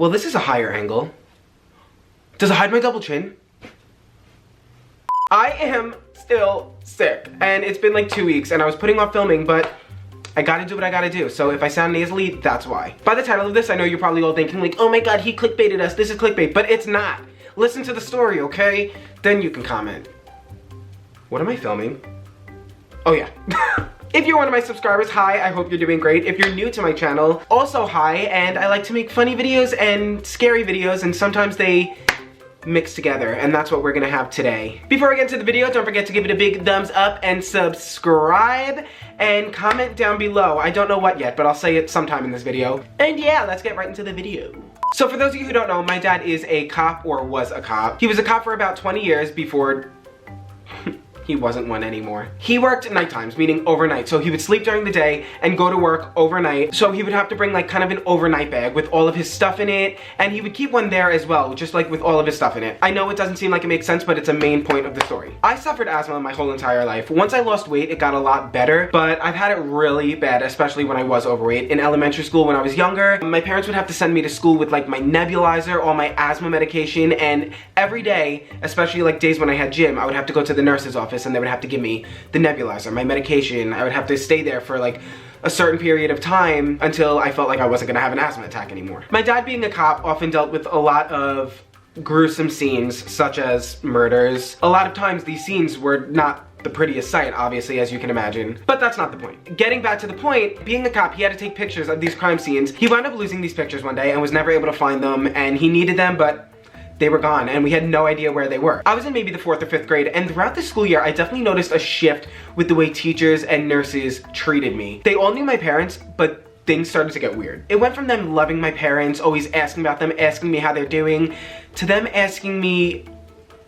Well, this is a higher angle. Does it hide my double chin? I am still sick, and it's been like 2 weeks, and I was putting off filming, but I gotta do what I gotta do. So if I sound nasally, that's why. By the title of this, I know you're probably all thinking like, oh my god, he clickbaited us, this is clickbait, but it's not. Listen to the story, okay? Then you can comment. What am I filming? Oh yeah. If you're one of my subscribers, hi, I hope you're doing great. If you're new to my channel, also hi, and I like to make funny videos and scary videos, and sometimes they mixed together, and that's what we're gonna have today. Before I get into the video, don't forget to give it a big thumbs up and subscribe and comment down below. I don't know what yet, but I'll say it sometime in this video. And yeah, let's get right into the video. So for those of you who don't know, my dad is a cop, or was a cop. He was a cop for about 20 years before he wasn't one anymore. He worked night times, meaning overnight. So he would sleep during the day and go to work overnight. So he would have to bring like kind of an overnight bag with all of his stuff in it. And he would keep one there as well, just like with all of his stuff in it. I know it doesn't seem like it makes sense, but it's a main point of the story. I suffered asthma my whole entire life. Once I lost weight, it got a lot better, but I've had it really bad, especially when I was overweight. In elementary school when I was younger, my parents would have to send me to school with like my nebulizer, all my asthma medication, and every day, especially like days when I had gym, I would have to go to the nurse's office and they would have to give me the nebulizer, my medication. I would have to stay there for like a certain period of time until I felt like I wasn't gonna have an asthma attack anymore. My dad, being a cop, often dealt with a lot of gruesome scenes, such as murders. A lot of times these scenes were not the prettiest sight, obviously, as you can imagine. But that's not the point. Getting back to the point, being a cop, he had to take pictures of these crime scenes. He wound up losing these pictures one day and was never able to find them, and he needed them, but they were gone, and we had no idea where they were. I was in maybe the 4th or 5th grade, and throughout the school year, I definitely noticed a shift with the way teachers and nurses treated me. They all knew my parents, but things started to get weird. It went from them loving my parents, always asking about them, asking me how they're doing, to them asking me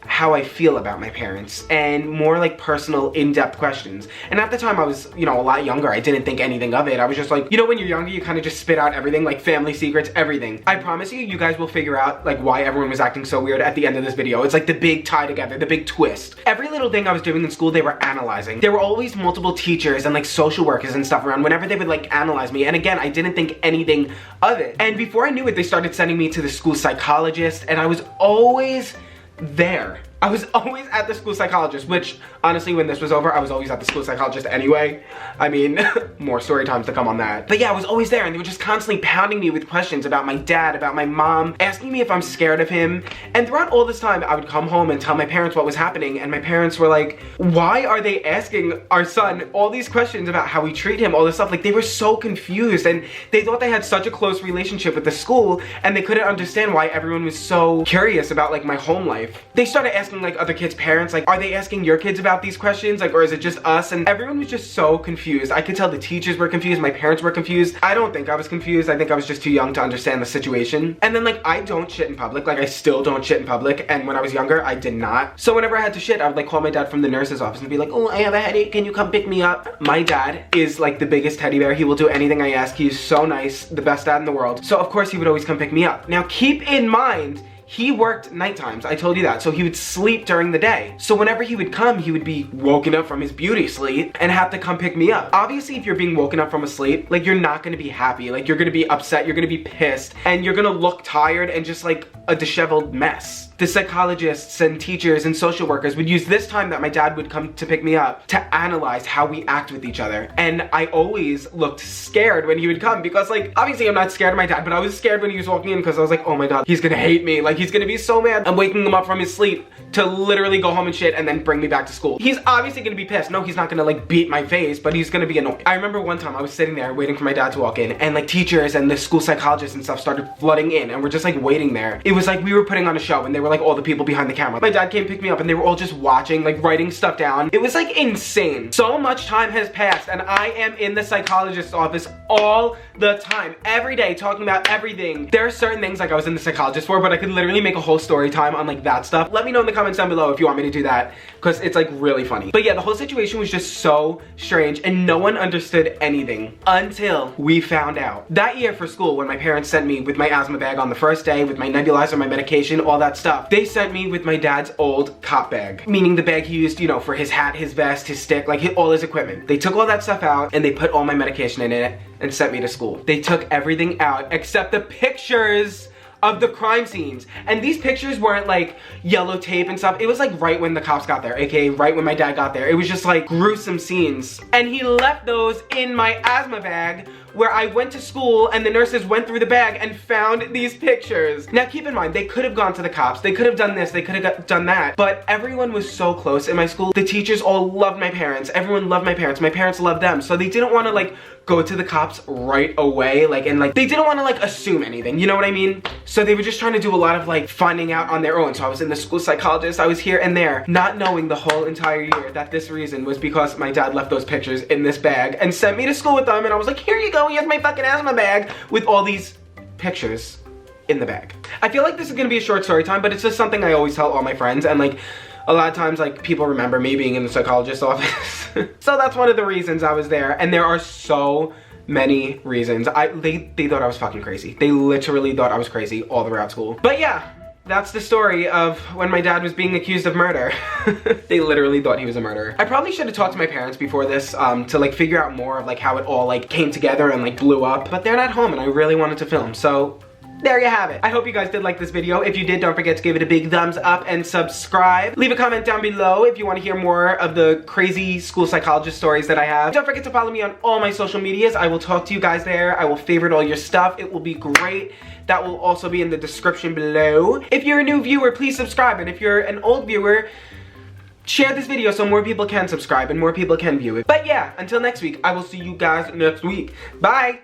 how I feel about my parents, and more like personal, in-depth questions. And at the time I was, you know, a lot younger. I didn't think anything of it. I was just like, you know, when you're younger, you kind of just spit out everything, like family secrets, everything. I promise you, you guys will figure out like why everyone was acting so weird at the end of this video. It's like the big tie together, the big twist. Every little thing I was doing in school, they were analyzing. There were always multiple teachers and like social workers and stuff around whenever they would like analyze me. And again, I didn't think anything of it. And before I knew it, they started sending me to the school psychologist, and I was always there. I was always at the school psychologist, which honestly, when this was over, I was always at the school psychologist anyway. I mean, more story times to come on that. But yeah, I was always there, and they were just constantly pounding me with questions about my dad, about my mom, asking me if I'm scared of him. And throughout all this time, I would come home and tell my parents what was happening, and my parents were like, why are they asking our son all these questions about how we treat him, all this stuff? Like, they were so confused, and they thought they had such a close relationship with the school, and they couldn't understand why everyone was so curious about like my home life. They started asking like other kids' parents, like, are they asking your kids about these questions? Like, or is it just us? And everyone was just so confused. I could tell the teachers were confused, my parents were confused. I don't think I was confused. I think I was just too young to understand the situation. And then like, I don't shit in public. Like, I still don't shit in public. And when I was younger, I did not. So whenever I had to shit, I would like call my dad from the nurse's office and be like, oh, I have a headache. Can you come pick me up? My dad is like the biggest teddy bear. He will do anything I ask. He's so nice, the best dad in the world. So of course he would always come pick me up. Now keep in mind, he worked night times, I told you that, so he would sleep during the day. So whenever he would come, he would be woken up from his beauty sleep and have to come pick me up. Obviously, if you're being woken up from a sleep, like, you're not gonna be happy. Like, you're gonna be upset, you're gonna be pissed, and you're gonna look tired and just like a disheveled mess. The psychologists and teachers and social workers would use this time that my dad would come to pick me up to analyze how we act with each other. And I always looked scared when he would come, because like, obviously I'm not scared of my dad, but I was scared when he was walking in, because I was like, oh my god, he's gonna hate me. Like, he's gonna be so mad I'm waking him up from his sleep to literally go home and shit and then bring me back to school. He's obviously gonna be pissed. No, he's not gonna like beat my face, but he's gonna be annoyed. I remember one time I was sitting there waiting for my dad to walk in, and like teachers and the school psychologists and stuff started flooding in, and we're just like waiting there. It was like we were putting on a show, and they were like all the people behind the camera. My dad came pick me up, and they were all just watching, like writing stuff down. It was like insane. So much time has passed, and I am in the psychologist's office all the time, every day, talking about everything. There are certain things like I was in the psychologist for, but I could literally make a whole story time on like that stuff. Let me know in the comments down below if you want me to do that, because it's like really funny. But yeah, the whole situation was just so strange, and no one understood anything until we found out. That year for school, when my parents sent me with my asthma bag on the first day, with my nebulizer, my medication, all that stuff, they sent me with my dad's old cop bag, meaning the bag he used, you know, for his hat, his vest, his stick, like all his equipment. They took all that stuff out and they put all my medication in it and sent me to school. They took everything out except the pictures of the crime scenes. And these pictures weren't like yellow tape and stuff. It was like right when the cops got there, aka right when my dad got there. It was just like gruesome scenes. And he left those in my asthma bag, where I went to school and the nurses went through the bag and found these pictures. Now keep in mind, they could have gone to the cops, they could have done this, they could have done that, but everyone was so close in my school. The teachers all loved my parents, everyone loved my parents loved them, so they didn't want to like go to the cops right away, like, and like, they didn't want to like assume anything, you know what I mean? So they were just trying to do a lot of like finding out on their own. So I was in the school psychologist, I was here and there, not knowing the whole entire year that this reason was because my dad left those pictures in this bag and sent me to school with them, and I was like, here you go, here's my fucking asthma bag with all these pictures in the bag. I feel like this is gonna be a short story time, but it's just something I always tell all my friends, and like, a lot of times, like, people remember me being in the psychologist's office. So that's one of the reasons I was there, and there are so many reasons. They thought I was fucking crazy. They literally thought I was crazy all throughout school. But yeah, that's the story of when my dad was being accused of murder. They literally thought he was a murderer. I probably should have talked to my parents before this to like figure out more of like how it all like came together and like blew up, but they're not home and I really wanted to film, so there you have it. I hope you guys did like this video. If you did, don't forget to give it a big thumbs up and subscribe. Leave a comment down below if you want to hear more of the crazy school psychologist stories that I have. Don't forget to follow me on all my social medias. I will talk to you guys there. I will favorite all your stuff. It will be great. That will also be in the description below. If you're a new viewer, please subscribe. And if you're an old viewer, share this video so more people can subscribe and more people can view it. But yeah, until next week, I will see you guys next week. Bye!